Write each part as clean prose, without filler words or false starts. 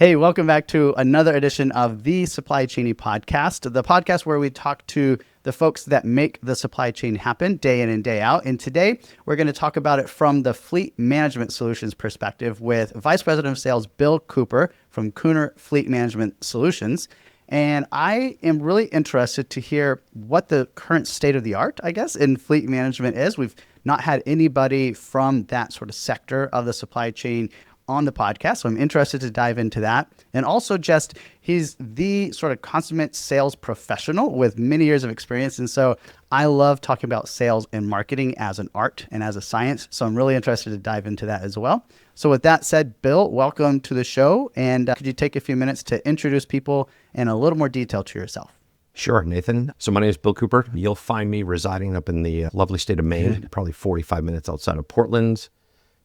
Hey, welcome back to another edition of the Supply Chaney podcast, the podcast where we talk to the folks that make the supply chain happen day in and day out. And today we're going to talk about it from the Fleet Management Solutions perspective with Vice President of Sales Bill Cooper from Kooner Fleet Management Solutions. And I am really interested to hear what the current state of the art, I guess, in fleet management is. We've not had anybody from that sort of sector of the supply chain on the podcast, so I'm interested to dive into that. And also just, he's the sort of consummate sales professional with many years of experience. And so I love talking about sales and marketing as an art and as a science. So I'm really interested to dive into that as well. So with that said, Bill, welcome to the show. And could you take a few minutes to introduce people in a little more detail to yourself? Sure, Nathan. So my name is Bill Cooper. You'll find me residing up in the lovely state of Maine, probably 45 minutes outside of Portland,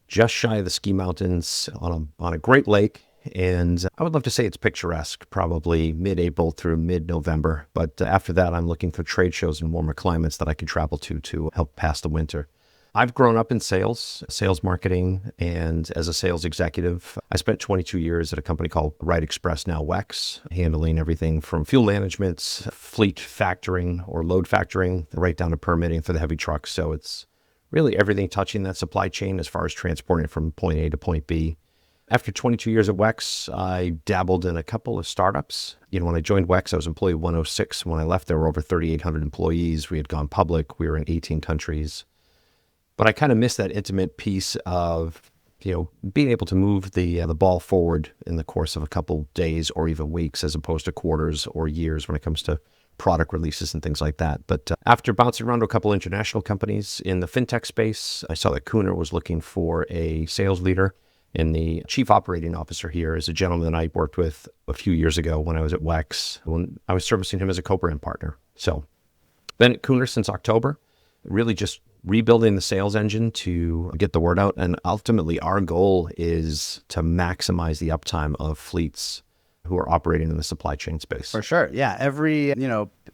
just shy of the ski mountains on a great lake. And I would love to say it's picturesque, probably mid-April through mid-November. But after that, I'm looking for trade shows in warmer climates that I can travel to help pass the winter. I've grown up in sales marketing, and as a sales executive, I spent 22 years at a company called Right Express, now WEX, handling everything from fuel management, fleet factoring or load factoring, right down to permitting for the heavy trucks. So it's really everything touching that supply chain as far as transporting it from point A to point B. After 22 years at WEX, I dabbled in a couple of startups. When I joined WEX, I was employee 106. When I left, there were over 3,800 employees. We had gone public. We were in 18 countries. But I kind of missed that intimate piece of, being able to move the ball forward in the course of a couple days or even weeks, as opposed to quarters or years when it comes to product releases and things like that. But after bouncing around to a couple international companies in the fintech space, I saw that Kooner was looking for a sales leader. And the chief operating officer here is a gentleman I worked with a few years ago when I was at WEX, when I was servicing him as a co-brand partner. So been at Kooner since October, really just rebuilding the sales engine to get the word out. And ultimately, our goal is to maximize the uptime of fleets who are operating in the supply chain space. For sure. Yeah. Every,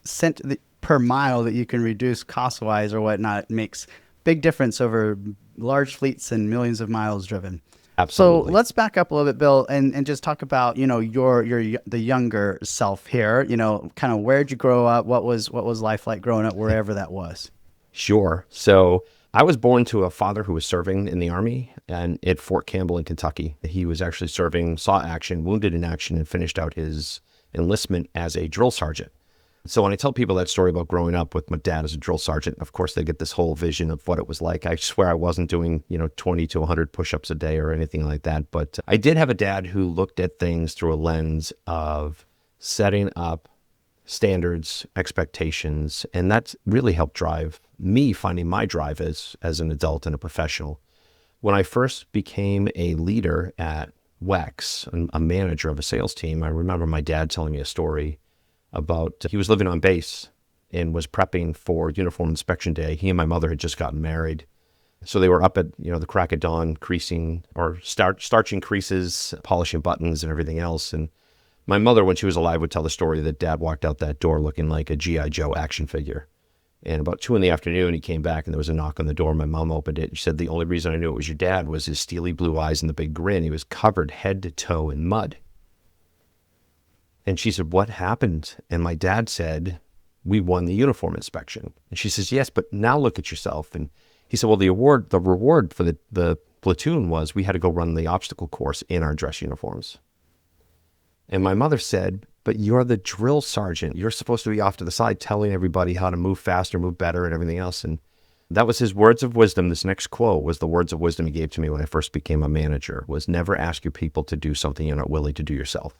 cent per mile that you can reduce cost-wise or whatnot makes big difference over large fleets and millions of miles driven. Absolutely. So let's back up a little bit, Bill, and just talk about, the younger self here, kind of where'd you grow up? What was life like growing up wherever that was? Sure. So I was born to a father who was serving in the Army and at Fort Campbell in Kentucky. He was actually serving, saw action, wounded in action, and finished out his enlistment as a drill sergeant. So when I tell people that story about growing up with my dad as a drill sergeant, of course, they get this whole vision of what it was like. I swear I wasn't doing, 20 to 100 push-ups a day or anything like that. But I did have a dad who looked at things through a lens of setting up standards, expectations, and that's really helped drive me finding my drive as an adult and a professional. When I first became a leader at WEX, a manager of a sales team, I remember my dad telling me a story about he was living on base and was prepping for uniform inspection day. He and my mother had just gotten married. So they were up at, the crack of dawn, creasing or starching creases, polishing buttons and everything else. And my mother, when she was alive, would tell the story that Dad walked out that door looking like a G.I. Joe action figure. And about 2 p.m, he came back and there was a knock on the door. My mom opened it. She said, the only reason I knew it was your dad was his steely blue eyes and the big grin. He was covered head to toe in mud. And she said, what happened? And my dad said, we won the uniform inspection. And she says, yes, but now look at yourself. And he said, well, the reward for the platoon was we had to go run the obstacle course in our dress uniforms. And my mother said, but you're the drill sergeant. You're supposed to be off to the side telling everybody how to move faster, move better, and everything else. And that was his words of wisdom. This next quote was the words of wisdom he gave to me when I first became a manager, was never ask your people to do something you're not willing to do yourself.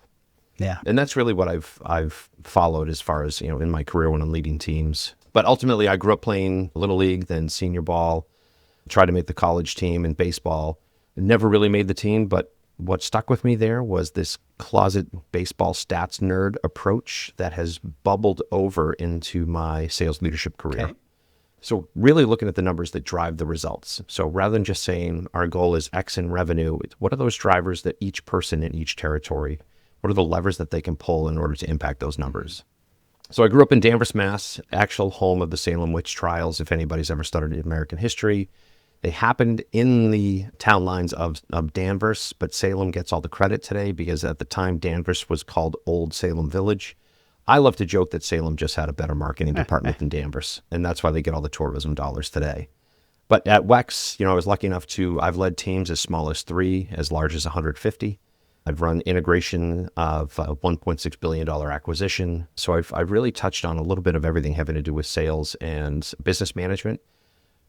Yeah. And that's really what I've followed as far as, in my career when I'm leading teams. But ultimately, I grew up playing Little League, then senior ball, tried to make the college team in baseball. Never really made the team, but what stuck with me there was this closet baseball stats nerd approach that has bubbled over into my sales leadership career. Okay. So really looking at the numbers that drive the results. So rather than just saying our goal is X in revenue, what are those drivers that each person in each territory, what are the levers that they can pull in order to impact those numbers? So I grew up in Danvers, Mass., actual home of the Salem witch trials, if anybody's ever studied American history. They happened in the town lines of Danvers, but Salem gets all the credit today because at the time Danvers was called Old Salem Village. I love to joke that Salem just had a better marketing department than Danvers, and that's why they get all the tourism dollars today. But at WEX, I was lucky enough I've led teams as small as 3, as large as 150. I've run integration of a $1.6 billion acquisition. So I've really touched on a little bit of everything having to do with sales and business management.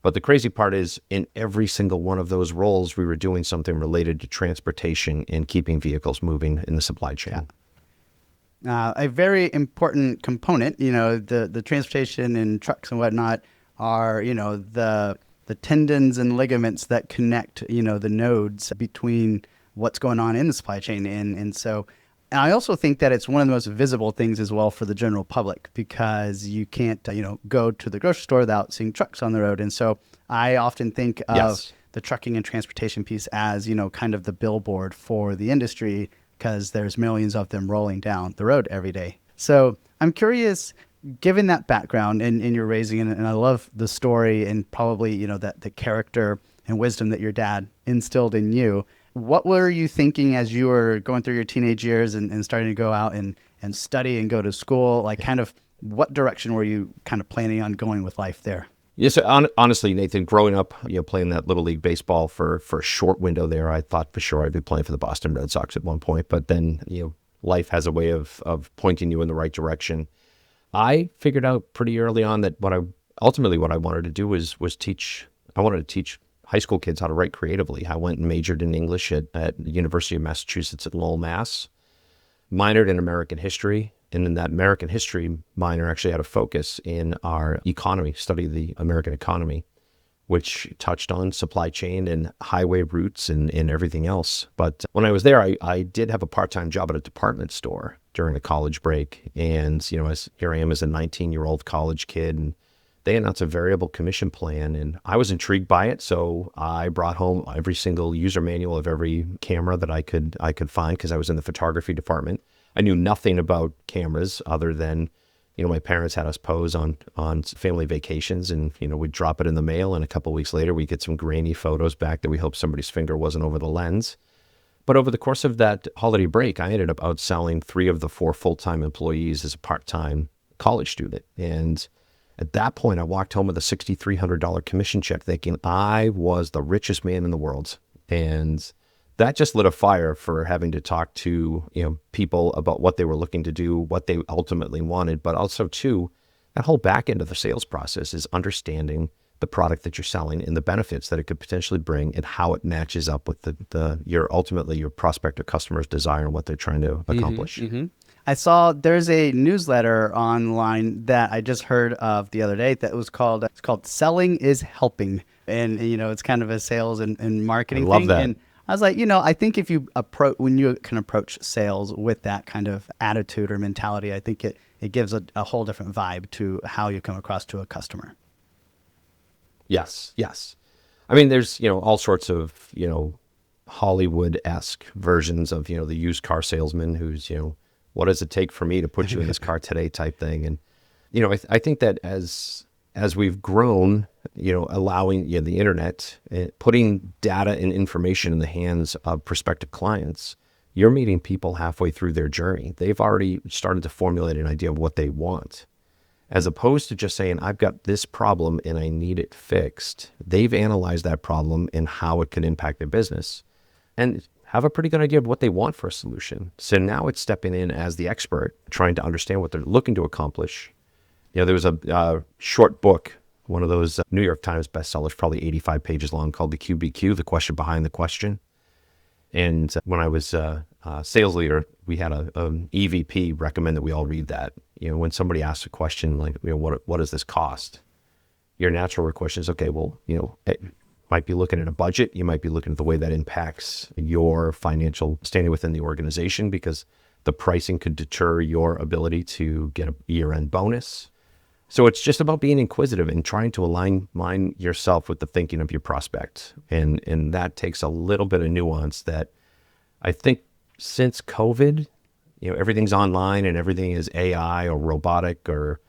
But the crazy part is in every single one of those roles, we were doing something related to transportation and keeping vehicles moving in the supply chain. A very important component, the transportation and trucks and whatnot are, the tendons and ligaments that connect, the nodes between what's going on in the supply chain. And so I also think that it's one of the most visible things as well for the general public because you can't, go to the grocery store without seeing trucks on the road. And so I often think of the trucking and transportation piece as, kind of the billboard for the industry because there's millions of them rolling down the road every day. So I'm curious, given that background and you're raising it, and I love the story and probably, that the character and wisdom that your dad instilled in you. What were you thinking as you were going through your teenage years and starting to go out and study and go to school? Like kind of what direction were you kind of planning on going with life there? Yes, honestly, Nathan, growing up, playing that Little League baseball for a short window there, I thought for sure I'd be playing for the Boston Red Sox at one point. But then, life has a way of pointing you in the right direction. I figured out pretty early on that what I wanted to do was teach. I wanted to teach high school kids how to write creatively. I went and majored in English at the University of Massachusetts at Lowell, Mass. Minored in American history. And in that American history minor actually had a focus in our economy, study the American economy, which touched on supply chain and highway routes and everything else. But when I was there, I did have a part-time job at a department store during a college break. And, here I am as a 19-year-old college kid, and they announced a variable commission plan, and I was intrigued by it. So I brought home every single user manual of every camera that I could find because I was in the photography department. I knew nothing about cameras other than, my parents had us pose on family vacations, and, we'd drop it in the mail, and a couple of weeks later we'd get some grainy photos back that we hope somebody's finger wasn't over the lens. But over the course of that holiday break, I ended up outselling 3 of the 4 full-time employees as a part-time college student. And at that point, I walked home with a $6,300 commission check thinking I was the richest man in the world. And that just lit a fire for having to talk to, people about what they were looking to do, what they ultimately wanted. But also, too, that whole back end of the sales process is understanding the product that you're selling and the benefits that it could potentially bring and how it matches up with your prospective customer's desire and what they're trying to accomplish. Mm-hmm. I saw there's a newsletter online that I just heard of the other day that was called Selling is Helping. And, it's kind of a sales and marketing thing. That. And I was like, I think if you when you can approach sales with that kind of attitude or mentality, I think it gives a whole different vibe to how you come across to a customer. Yes. I mean, there's, all sorts of, Hollywood-esque versions of, the used car salesman who's, what does it take for me to put you in this car today type thing. And, I think that as we've grown, allowing the internet, putting data and information in the hands of prospective clients, you're meeting people halfway through their journey. They've already started to formulate an idea of what they want. As opposed to just saying, I've got this problem and I need it fixed. They've analyzed that problem and how it can impact their business and have a pretty good idea of what they want for a solution. So now it's stepping in as the expert, trying to understand what they're looking to accomplish. There was a short book, one of those New York Times bestsellers, probably 85 pages long, called The QBQ, The Question Behind the Question. And when I was a sales leader, we had an EVP recommend that we all read that. When somebody asks a question like, what does this cost? Your natural question is, okay, well, it might be looking at a budget. You might be looking at the way that impacts your financial standing within the organization because the pricing could deter your ability to get a year-end bonus. So it's just about being inquisitive and trying to align yourself with the thinking of your prospect. And that takes a little bit of nuance that I think since COVID, everything's online and everything is AI or robotic or,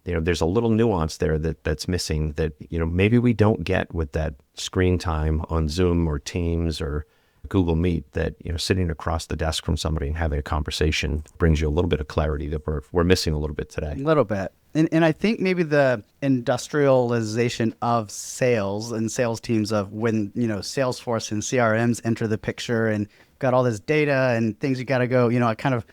there's a little nuance there that's missing that, maybe we don't get with that screen time on Zoom or Teams or Google Meet, that, sitting across the desk from somebody and having a conversation brings you a little bit of clarity that we're missing a little bit today. A little bit. And I think maybe the industrialization of sales and sales teams of when, Salesforce and CRMs enter the picture and got all this data and things you got to go, I kind of,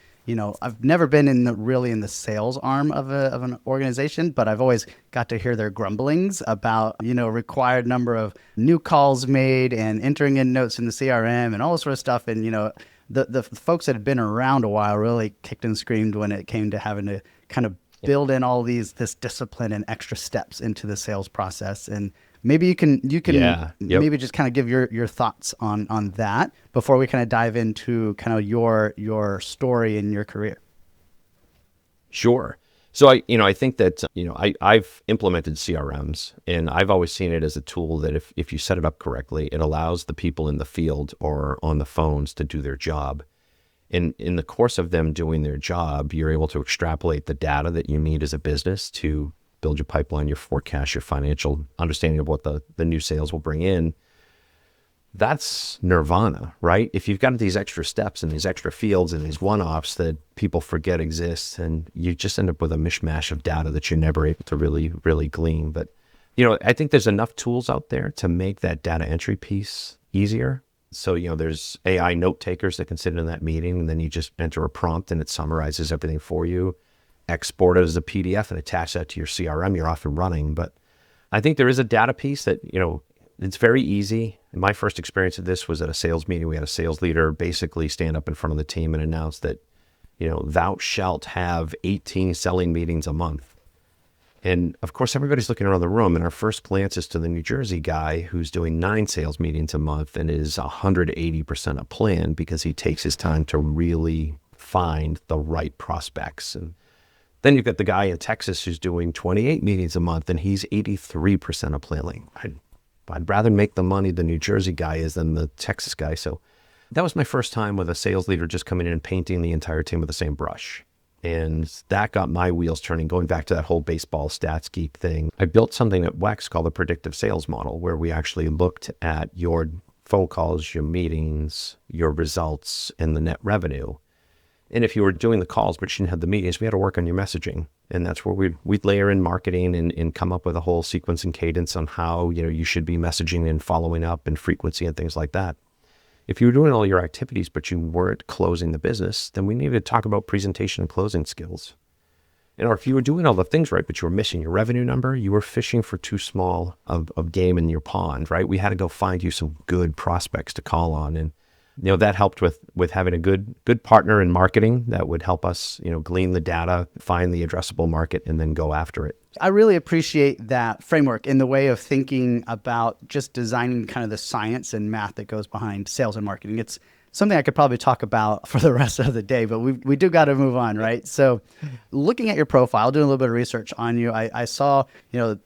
I've never been in the sales arm of an organization, but I've always got to hear their grumblings about, required number of new calls made and entering in notes in the CRM and all this sort of stuff. And, the folks that had been around a while really kicked and screamed when it came to having to kind of build in all this discipline and extra steps into the sales process. And maybe you can maybe just kind of give your thoughts on that before we kind of dive into kind of your story and your career. Sure. So I think that, I've implemented CRMs, and I've always seen it as a tool that if you set it up correctly, it allows the people in the field or on the phones to do their job. In the course of them doing their job, you're able to extrapolate the data that you need as a business to build your pipeline, your forecast, your financial understanding of what the new sales will bring in. That's nirvana, right? If you've got these extra steps and these extra fields and these one-offs that people forget exist, and you just end up with a mishmash of data that you're never able to really, really glean. But, I think there's enough tools out there to make that data entry piece easier. So, there's AI note takers that can sit in that meeting, and then you just enter a prompt and it summarizes everything for you. Export it as a PDF and attach that to your CRM. You're off and running. But I think there is a data piece that, it's very easy. My first experience of this was at a sales meeting. We had a sales leader basically stand up in front of the team and announce that, thou shalt have 18 selling meetings a month. And of course, everybody's looking around the room, and our first glance is to the New Jersey guy who's doing 9 sales meetings a month and is 180% a plan because he takes his time to really find the right prospects. And then you've got the guy in Texas who's doing 28 meetings a month and he's 83% a plan. I'd rather make the money the New Jersey guy is than the Texas guy. So that was my first time with a sales leader just coming in and painting the entire team with the same brush. And that got my wheels turning, going back to that whole baseball stats geek thing. I built something at WEX called the Predictive Sales Model, where we actually looked at your phone calls, your meetings, your results, and the net revenue. And if you were doing the calls but you didn't have the meetings, we had to work on your messaging. And that's where we'd layer in marketing and come up with a whole sequence and cadence on how you should be messaging and following up and frequency and things like that. If you were doing all your activities, but you weren't closing the business, then we needed to talk about presentation and closing skills. And or if you were doing all the things right, but you were missing your revenue number, you were fishing for too small of game in your pond, right? We had to go find you some good prospects to call on. And, that helped with having a good partner in marketing that would help us, glean the data, find the addressable market, and then go after it. I really appreciate that framework in the way of thinking about just designing kind of the science and math that goes behind sales and marketing. It's something I could probably talk about for the rest of the day, but we do got to move on, right? So looking at your profile, doing a little bit of research on you, I saw,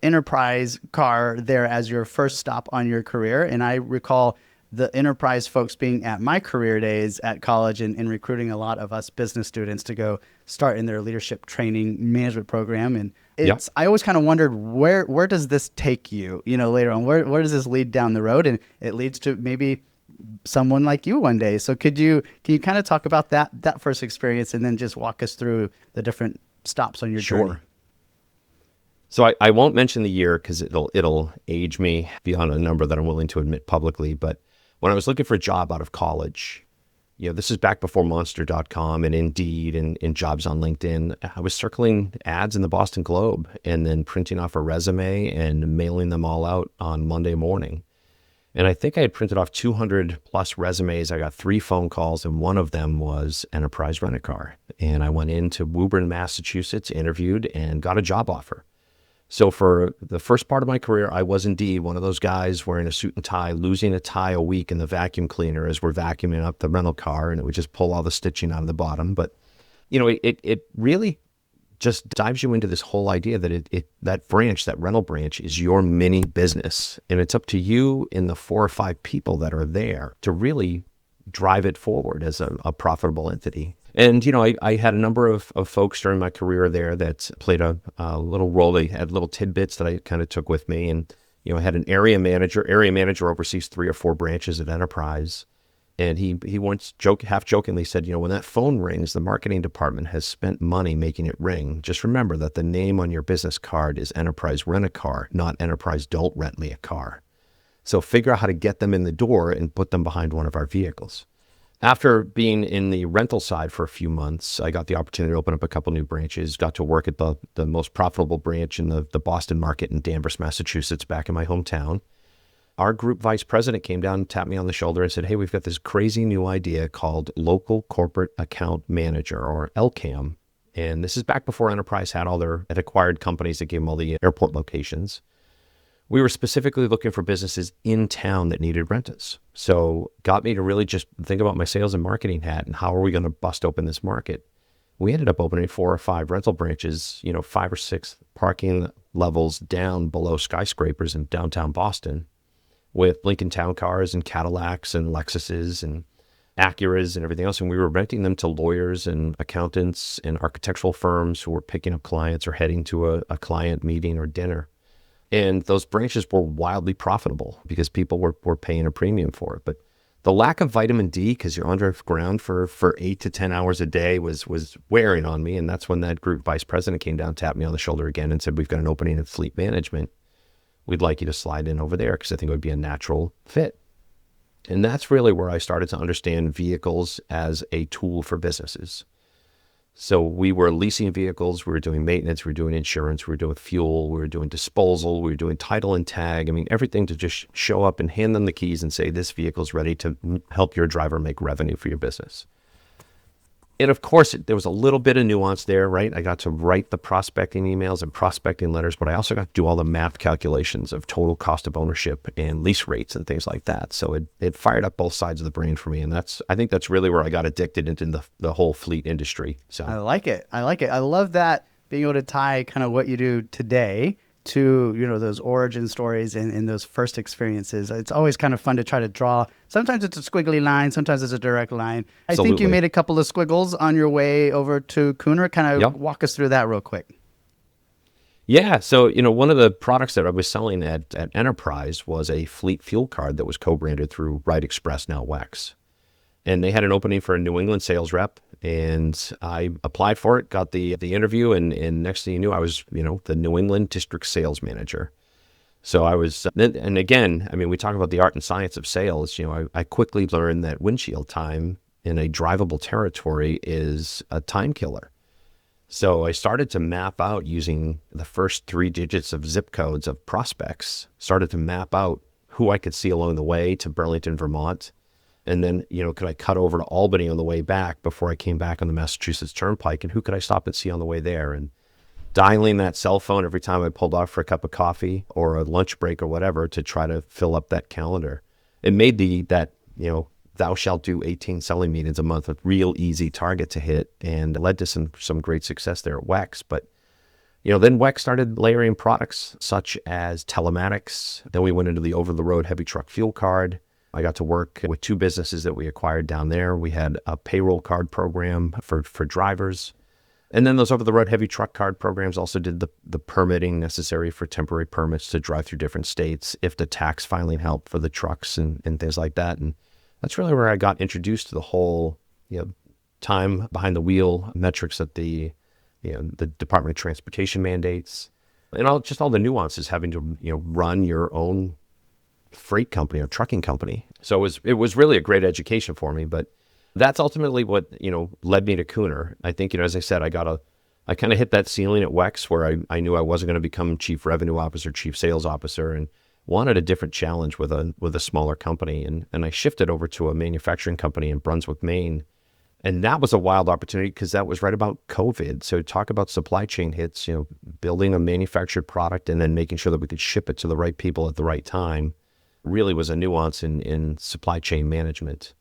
enterprise car there as your first stop on your career. And I recall the enterprise folks being at my career days at college and recruiting a lot of us business students to go start in their leadership training management program. And I always kind of wondered, where does this take you, later on? Where does this lead down the road? And it leads to maybe someone like you one day. So can you kind of talk about that first experience and then just walk us through the different stops on your journey? Sure. So I won't mention the year because it'll age me beyond a number that I'm willing to admit publicly. But when I was looking for a job out of college, this is back before Monster.com and Indeed and jobs on LinkedIn. I was circling ads in the Boston Globe and then printing off a resume and mailing them all out on Monday morning. And I think I had printed off 200 plus resumes. I got 3 phone calls, and one of them was Enterprise Rent-A-Car. And I went into Woburn, Massachusetts, interviewed, and got a job offer. So for the first part of my career, I was indeed one of those guys wearing a suit and tie, losing a tie a week in the vacuum cleaner as we're vacuuming up the rental car, and it would just pull all the stitching out of the bottom. But, it really just dives you into this whole idea that that rental branch is your mini business. And it's up to you and the 4 or 5 people that are there to really drive it forward as a profitable entity. And, I had a number of folks during my career there that played a little role. They had little tidbits that I kind of took with me. And, I had an area manager. Area manager oversees 3 or 4 branches at enterprise. And he once half jokingly said, when that phone rings, the marketing department has spent money making it ring. Just remember that the name on your business card is Enterprise Rent a Car, not Enterprise Don't Rent Me a Car. So figure out how to get them in the door and put them behind one of our vehicles. After being in the rental side for a few months, I got the opportunity to open up a couple new branches, got to work at the most profitable branch in the Boston market in Danvers, Massachusetts, back in my hometown. Our group vice president came down and tapped me on the shoulder and said, hey, we've got this crazy new idea called Local Corporate Account Manager, or LCAM. And this is back before Enterprise had acquired companies that gave them all the airport locations. We were specifically looking for businesses in town that needed rentals. So got me to really just think about my sales and marketing hat and how are we going to bust open this market. We ended up opening 4 or 5 rental branches, 5 or 6 parking levels down below skyscrapers in downtown Boston, with Lincoln Town Cars and Cadillacs and Lexuses and Acuras and everything else. And we were renting them to lawyers and accountants and architectural firms who were picking up clients or heading to a client meeting or dinner. And those branches were wildly profitable because people were paying a premium for it. But the lack of vitamin D, because you're underground for 8 to 10 hours a day, was wearing on me. And that's when that group vice president came down, tapped me on the shoulder again and said, we've got an opening in fleet management. We'd like you to slide in over there because I think it would be a natural fit. And that's really where I started to understand vehicles as a tool for businesses. So we were leasing vehicles, we were doing maintenance, we were doing insurance, we were doing fuel, we were doing disposal, we were doing title and tag. I mean, everything to just show up and hand them the keys and say, this vehicle's ready to help your driver make revenue for your business. And of course, there was a little bit of nuance there, right? I got to write the prospecting emails and prospecting letters, but I also got to do all the math calculations of total cost of ownership and lease rates and things like that. So it fired up both sides of the brain for me. And I think that's really where I got addicted into the whole fleet industry. So I like it. I love that, being able to tie kind of what you do today to, those origin stories and those first experiences. It's always kind of fun to try to draw. Sometimes it's a squiggly line, sometimes it's a direct line. I think you made a couple of squiggles on your way over to Kooner. Kind of walk us through that real quick. Yeah. So, one of the products that I was selling at Enterprise was a fleet fuel card that was co-branded through Ride Express, now WEX. And they had an opening for a New England sales rep. And I applied for it, got the interview, and next thing you knew, I was, the New England district sales manager. So I was, and again, I mean, we talk about the art and science of sales. I quickly learned that windshield time in a drivable territory is a time killer. So I started to map out using the first 3 digits of zip codes of prospects, started to map out who I could see along the way to Burlington, Vermont. And then, could I cut over to Albany on the way back before I came back on the Massachusetts Turnpike? And who could I stop and see on the way there? And dialing that cell phone every time I pulled off for a cup of coffee or a lunch break or whatever to try to fill up that calendar. It made thou shalt do 18 selling meetings a month a real easy target to hit, and led to some great success there at WEX. But, then WEX started layering products such as telematics. Then we went into the over-the-road heavy truck fuel card. I got to work with 2 businesses that we acquired down there. We had a payroll card program for drivers. And then those over-the-road heavy truck card programs also did the permitting necessary for temporary permits to drive through different states if the tax filing helped for the trucks and things like that. And that's really where I got introduced to the whole, time behind the wheel metrics that the Department of Transportation mandates, and all the nuances having to, run your own freight company or trucking company. So it was really a great education for me, but that's ultimately what, led me to Kooner. I think, as I said, I kind of hit that ceiling at WEX where I knew I wasn't going to become chief revenue officer, chief sales officer, and wanted a different challenge with a smaller company. And I shifted over to a manufacturing company in Brunswick, Maine. And that was a wild opportunity because that was right about COVID. So talk about supply chain hits, building a manufactured product and then making sure that we could ship it to the right people at the right time really was a nuance in supply chain management.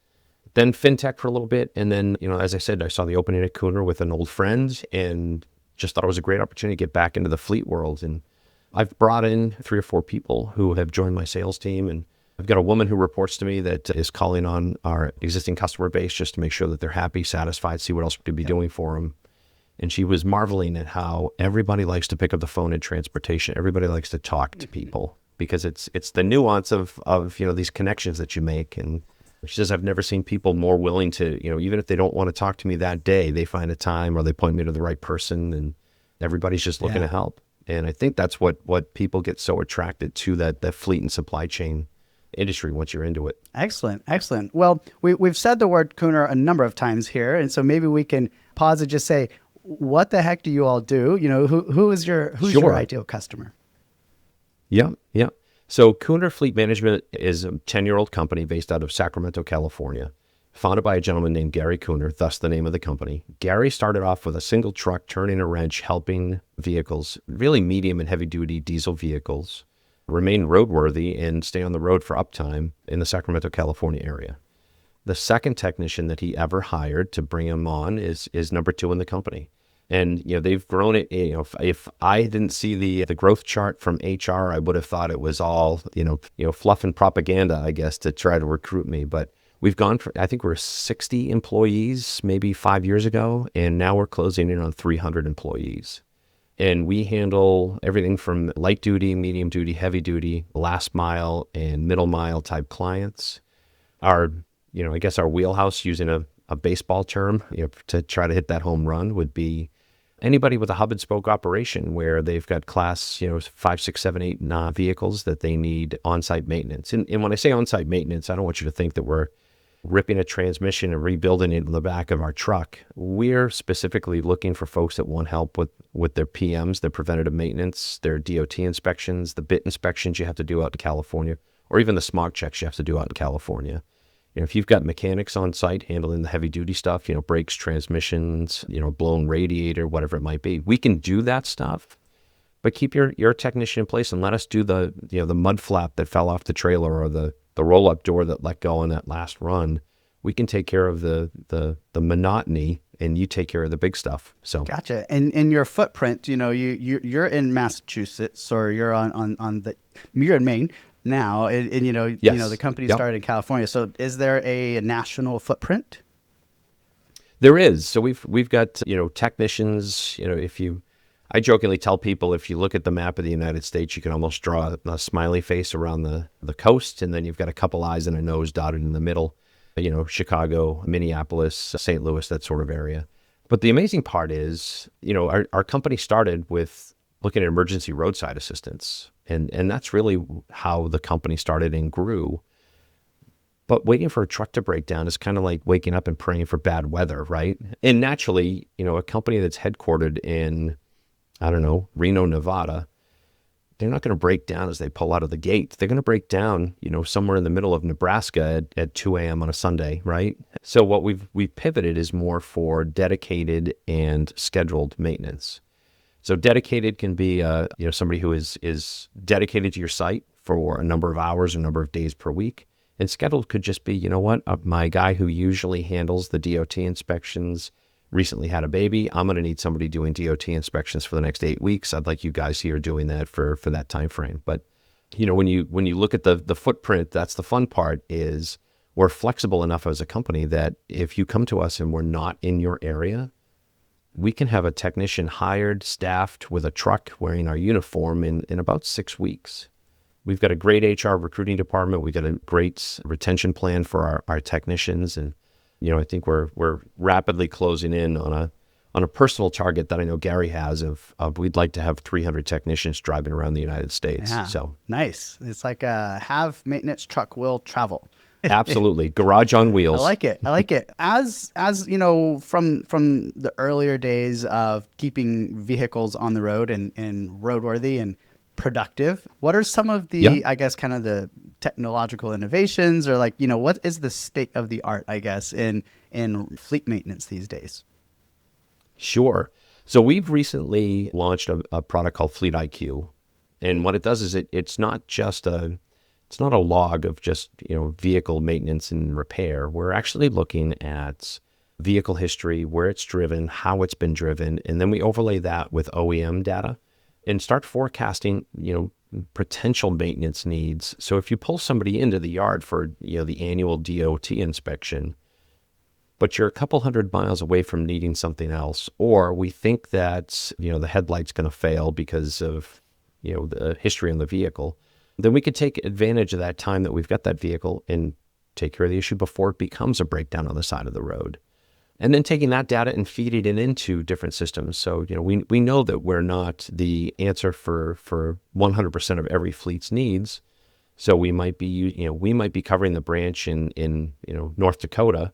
Then fintech for a little bit. And then, as I said, I saw the opening at Kooner with an old friend and just thought it was a great opportunity to get back into the fleet world. And I've brought in 3 or 4 people who have joined my sales team. And I've got a woman who reports to me that is calling on our existing customer base just to make sure that they're happy, satisfied, see what else we could be doing for them. And she was marveling at how everybody likes to pick up the phone in transportation. Everybody likes to talk to people because it's the nuance of these connections that you make. And she says, I've never seen people more willing to, even if they don't want to talk to me that day, they find a time or they point me to the right person, and everybody's just looking to help. And I think that's what people get so attracted to, that fleet and supply chain industry once you're into it. Excellent. Well, we've said the word Kooner a number of times here, and so maybe we can pause and just say, what the heck do you all do? Who's your ideal customer? Yeah. So Kooner Fleet Management is a 10-year-old company based out of Sacramento, California, founded by a gentleman named Gary Kooner, thus the name of the company. Gary started off with a single truck, turning a wrench, helping vehicles, really medium and heavy-duty diesel vehicles, remain roadworthy and stay on the road for uptime in the Sacramento, California area. The second technician that he ever hired to bring him on is number 2 in the company. And, they've grown it. If I didn't see the growth chart from HR, I would have thought it was all, fluff and propaganda, I guess, to try to recruit me. But we've gone from, I think we're 60 employees maybe 5 years ago, and now we're closing in on 300 employees. And we handle everything from light duty, medium duty, heavy duty, last mile and middle mile type clients. Our, I guess our wheelhouse, using a baseball term, to try to hit that home run, would be anybody with a hub and spoke operation where they've got class, 5, 6, 7, 8 vehicles that they need on-site maintenance. And when I say on-site maintenance, I don't want you to think that we're ripping a transmission and rebuilding it in the back of our truck. We're specifically looking for folks that want help with their PMs, their preventative maintenance, their DOT inspections, the bit inspections you have to do out in California, or even the smog checks you have to do out in California. If you've got mechanics on site handling the heavy duty stuff, brakes, transmissions, blown radiator, whatever it might be, we can do that stuff. But keep your technician in place and let us do the mud flap that fell off the trailer, or the roll up door that let go on that last run. We can take care of the monotony, and you take care of the big stuff. So gotcha. And in your footprint, you're in Massachusetts, or you're you're in Maine now, and yes. The company started in California. So is there a national footprint? There is. So we've got technicians. I jokingly tell people, if you look at the map of the United States, you can almost draw a smiley face around the coast, and then you've got a couple eyes and a nose dotted in the middle. Chicago, Minneapolis, St. Louis, that sort of area. But the amazing part is, our company started with looking at emergency roadside assistance. And that's really how the company started and grew. But waiting for a truck to break down is kind of like waking up and praying for bad weather, right? And naturally, a company that's headquartered in, Reno, Nevada, they're not going to break down as they pull out of the gate. They're going to break down, somewhere in the middle of Nebraska at 2 a.m. on a Sunday, right? So what we've pivoted is more for dedicated and scheduled maintenance. So dedicated can be, somebody who is dedicated to your site for a number of hours, a number of days per week. And scheduled could just be, my guy who usually handles the DOT inspections recently had a baby. I'm going to need somebody doing DOT inspections for the next 8 weeks. I'd like you guys here doing that for that time frame. But, when you look at the footprint, that's the fun part, is we're flexible enough as a company that if you come to us and we're not in your area, we can have a technician hired, staffed with a truck, wearing our uniform in about 6 weeks. We've got a great HR recruiting department. We've got a great retention plan for our technicians. And, I think we're rapidly closing in on a personal target that I know Gary has of we'd like to have 300 technicians driving around the United States. Yeah, so nice. It's like a have maintenance truck will travel. Absolutely. Garage on wheels. I like it. As from the earlier days of keeping vehicles on the road and roadworthy and productive, what are some of the, I guess, kind of the technological innovations, or what is the state of the art, I guess, in fleet maintenance these days? Sure. So we've recently launched a product called Fleet IQ. And what it does is it's not a log of just, vehicle maintenance and repair. We're actually looking at vehicle history, where it's driven, how it's been driven, and then we overlay that with OEM data and start forecasting, potential maintenance needs. So if you pull somebody into the yard for, the annual DOT inspection, but you're a couple 100 miles away from needing something else, or we think that, the headlight's going to fail because of, the history on the vehicle, then we could take advantage of that time that we've got that vehicle and take care of the issue before it becomes a breakdown on the side of the road. And then taking that data and feeding it into different systems. So, we know that we're not the answer for 100% of every fleet's needs. So we might be covering the branch in North Dakota,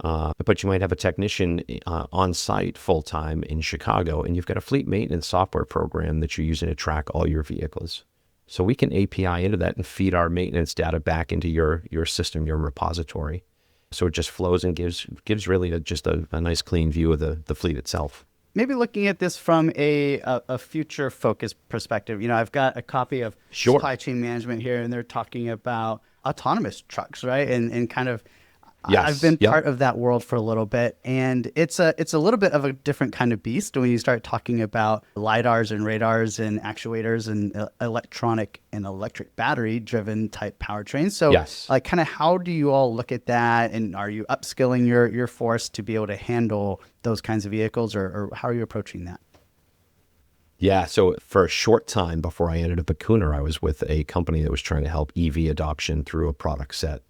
but you might have a technician on site full time in Chicago, and you've got a fleet maintenance software program that you're using to track all your vehicles. So we can API into that and feed our maintenance data back into your system, your repository. So it just flows and gives really just a nice clean view of the fleet itself. Maybe looking at this from a future focused perspective, I've got a copy of Sure. Supply Chain Management here, and they're talking about autonomous trucks, right? And kind of, Yes. I've been Yep. part of that world for a little bit, and it's a little bit of a different kind of beast when you start talking about lidars and radars and actuators and electronic and electric battery driven type powertrains. So, Yes. like, kind of how do you all look at that, and are you upskilling your force to be able to handle those kinds of vehicles, or how are you approaching that? Yeah, so for a short time before I ended up at Kooner, I was with a company that was trying to help EV adoption through a product set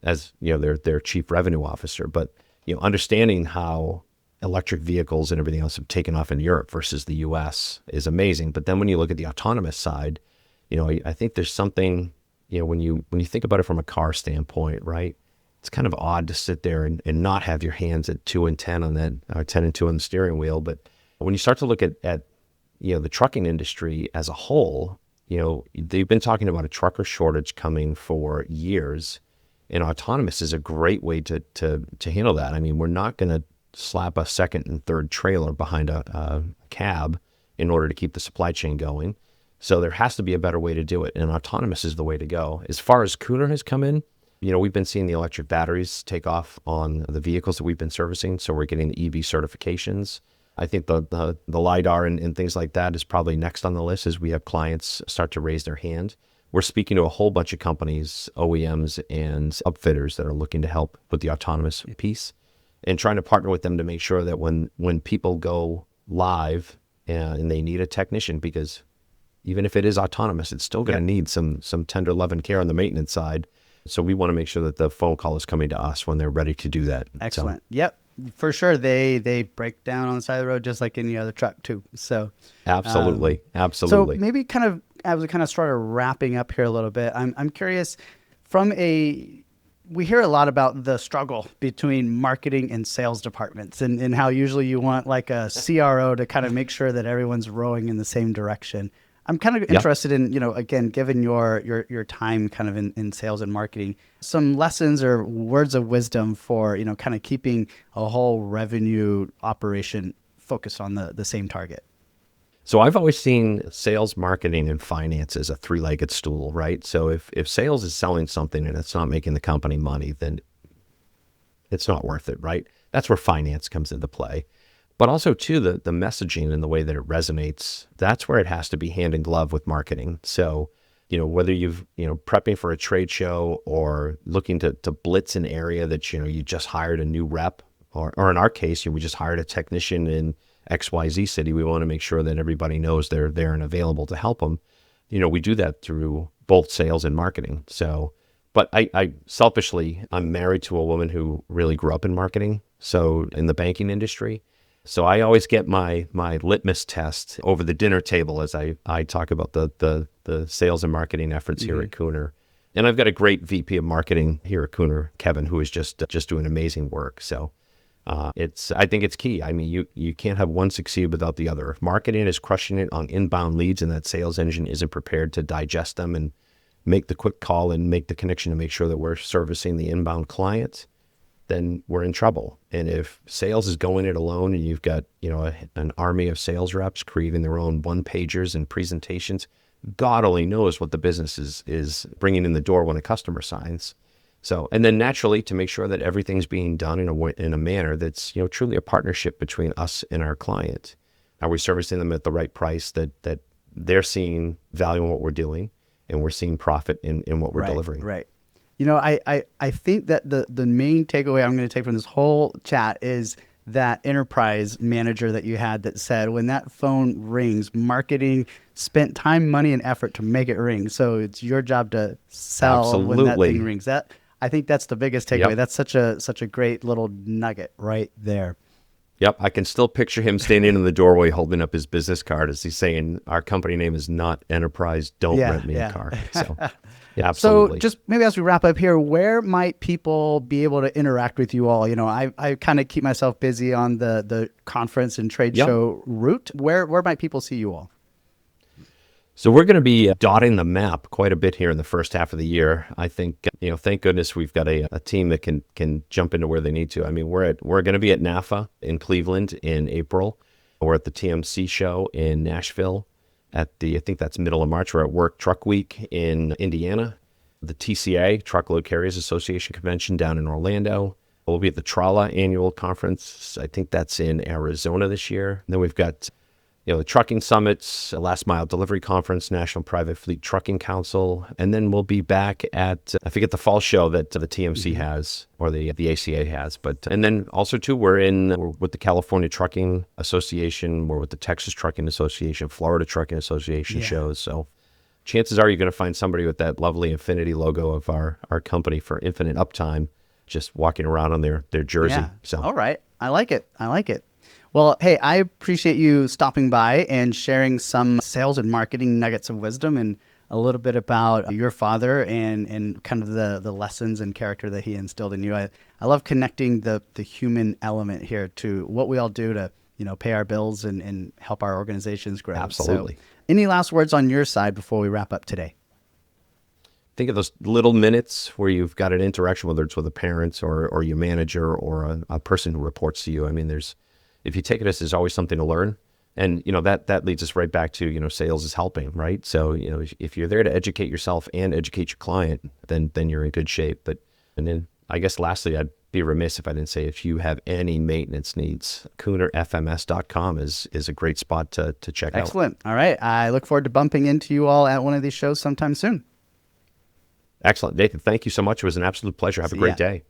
as, their chief revenue officer. But, understanding how electric vehicles and everything else have taken off in Europe versus the US is amazing. But then when you look at the autonomous side, I think there's something, when you think about it from a car standpoint, right? It's kind of odd to sit there and not have your hands at 2 and 10 on that, 10 and 2 on the steering wheel. But when you start to look at the trucking industry as a whole, they've been talking about a trucker shortage coming for years, and autonomous is a great way to handle that. I mean, we're not going to slap a second and third trailer behind a cab in order to keep the supply chain going. So there has to be a better way to do it, and autonomous is the way to go. As far as Kooner has come in, we've been seeing the electric batteries take off on the vehicles that we've been servicing, so we're getting the EV certifications. I think the LiDAR and things like that is probably next on the list as we have clients start to raise their hand. We're speaking to a whole bunch of companies, OEMs and upfitters that are looking to help with the autonomous piece and trying to partner with them to make sure that when people go live and they need a technician, because even if it is autonomous, it's still going to need some tender love and care on the maintenance side. So we want to make sure that the phone call is coming to us when they're ready to do that. Excellent. Yep. For sure, they break down on the side of the road just like any other truck too. So Absolutely. so maybe kind of as we kind of start wrapping up here a little bit, I'm curious we hear a lot about the struggle between marketing and sales departments, and how usually you want like a CRO to kind of make sure that everyone's rowing in the same direction. I'm kind of interested in, again, given your time kind of in sales and marketing, some lessons or words of wisdom for, kind of keeping a whole revenue operation focused on the same target. So I've always seen sales, marketing, and finance as a three-legged stool, right? So if sales is selling something and it's not making the company money, then it's not worth it, right? That's where finance comes into play. But also, too, the messaging and the way that it resonates, that's where it has to be hand in glove with marketing. So, whether you've, prepping for a trade show or looking to blitz an area that, you just hired a new rep, or in our case, we just hired a technician in XYZ city. We want to make sure that everybody knows they're there and available to help them. We do that through both sales and marketing. So, but I selfishly, I'm married to a woman who really grew up in marketing. So in the banking industry. So I always get my litmus test over the dinner table as I talk about the sales and marketing efforts here at Kooner. And I've got a great VP of marketing here at Kooner, Kevin, who is just doing amazing work. So I think it's key. I mean, you can't have one succeed without the other. If marketing is crushing it on inbound leads and that sales engine isn't prepared to digest them and make the quick call and make the connection to make sure that we're servicing the inbound client, then we're in trouble. And if sales is going it alone and you've got, an army of sales reps creating their own one-pagers and presentations, God only knows what the business is bringing in the door when a customer signs. So, and then naturally to make sure that everything's being done in a manner that's, truly a partnership between us and our client. Are we servicing them at the right price that they're seeing value in what we're doing, and we're seeing profit in what we're delivering. Right. I think that the main takeaway I'm going to take from this whole chat is that enterprise manager that you had that said, when that phone rings, marketing spent time, money, and effort to make it ring. So it's your job to sell when that thing rings. I think that's the biggest takeaway. That's such a great little nugget right there. Yep, I can still picture him standing in the doorway holding up his business card as he's saying, "Our company name is not Enterprise. Don't rent me a car." So, yeah, absolutely. So just maybe as we wrap up here, where might people be able to interact with you all? I kind of keep myself busy on the conference and trade show route. Where might people see you all? So we're going to be dotting the map quite a bit here in the first half of the year. I think, thank goodness we've got a team that can jump into where they need to. I mean, we're going to be at NAFA in Cleveland in April. We're at the TMC show in Nashville I think that's middle of March. We're at Work Truck Week in Indiana, the TCA, Truckload Carriers Association convention down in Orlando. We'll be at the Trala annual conference. I think that's in Arizona this year. And then we've got the trucking summits, a last mile delivery conference, National Private Fleet Trucking Council. And then we'll be back at, I forget the fall show that the TMC has or the ACA has. And then also too, we're with the California Trucking Association. We're with the Texas Trucking Association, Florida Trucking Association shows. So chances are you're going to find somebody with that lovely Infinity logo of our company for infinite uptime, just walking around on their jersey. Yeah. So, all right. I like it. Well, hey, I appreciate you stopping by and sharing some sales and marketing nuggets of wisdom and a little bit about your father and kind of the lessons and character that he instilled in you. I love connecting the human element here to what we all do to, pay our bills and help our organizations grow. Absolutely. So, any last words on your side before we wrap up today? Think of those little minutes where you've got an interaction, whether it's with a parent or your manager or a person who reports to you. I mean, if you take it as there's always something to learn. And, that leads us right back to, sales is helping, right? So, if you're there to educate yourself and educate your client, then you're in good shape. And then I guess lastly, I'd be remiss if I didn't say, if you have any maintenance needs, KoonerFMS.com is a great spot to check out. Excellent. All right. I look forward to bumping into you all at one of these shows sometime soon. Excellent. Nathan, thank you so much. It was an absolute pleasure. Have a great day.